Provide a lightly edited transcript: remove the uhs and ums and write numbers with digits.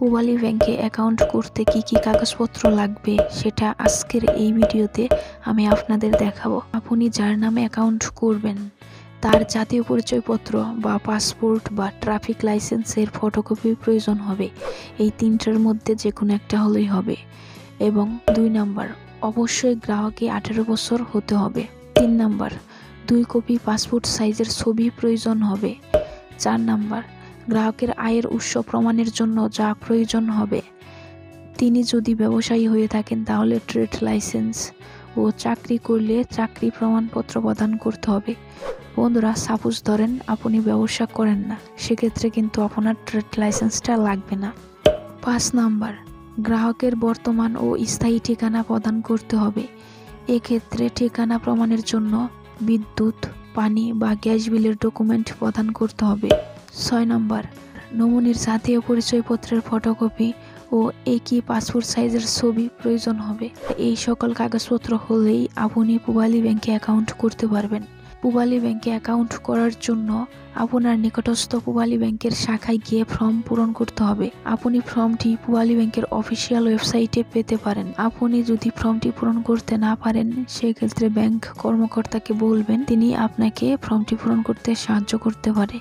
পূবালী ব্যাংকে অ্যাকাউন্ট করতে কি কি কাগজপত্র লাগবে সেটা আজকের এই ভিডিওতে আমি আপনাদের দেখাবো। আপনি যার নামে অ্যাকাউন্ট করবেন তার জাতীয় পরিচয়পত্র বা পাসপোর্ট বা ট্রাফিক লাইসেন্সের ফটোকপি প্রয়োজন হবে। এই তিনটার মধ্যে যে কোনো একটা হলেই হবে। এবং 2 নাম্বার, অবশ্যই গ্রাহকে 18 বছর হতে হবে। 3 নাম্বার, 2 কপি পাসপোর্ট সাইজের ছবি প্রয়োজন হবে। 4 নাম্বার, গ্রাহকের আয়ের উৎস প্রমাণের জন্য যা প্রয়োজন হবে। তিনি যদি ব্যবসায়ী হয়ে থাকেন তাহলে ট্রেড লাইসেন্স ও চাকরি করলে চাকরি প্রমাণপত্র প্রদান করতে হবে। বন্ধুরা, সাপোজ ধরেন আপনি ব্যবসা করেন না, সেক্ষেত্রে কিন্তু আপনার ট্রেড লাইসেন্সটা লাগবে না। 5 নাম্বার, গ্রাহকের বর্তমান ও স্থায়ী ঠিকানা প্রদান করতে হবে। এক্ষেত্রে ঠিকানা প্রমাণের জন্য বিদ্যুৎ, পানি বা গ্যাস বিলের ডকুমেন্ট প্রদান করতে হবে। 6 নাম্বার, নমুনির জাতীয় পরিচয়পত্রের ফটোকপি ও একই পাসপোর্ট সাইজের ছবি প্রয়োজন হবে। এই সকল কাগজপত্র হলেই আপনি পূবালী ব্যাংকে অ্যাকাউন্ট করতে পারবেন। পূবালী ব্যাংকে অ্যাকাউন্ট করার জন্য আপনার নিকটস্থ পূবালী ব্যাংকের শাখায় গিয়ে ফর্ম পূরণ করতে হবে। আপনি ফর্মটি পূবালী ব্যাংকের অফিসিয়াল ওয়েবসাইটে পেতে পারেন। আপনি যদি ফর্মটি পূরণ করতে না পারেন, সেক্ষেত্রে ব্যাংক কর্মকর্তাকে বলবেন, তিনি আপনাকে ফর্মটি পূরণ করতে সাহায্য করতে পারে।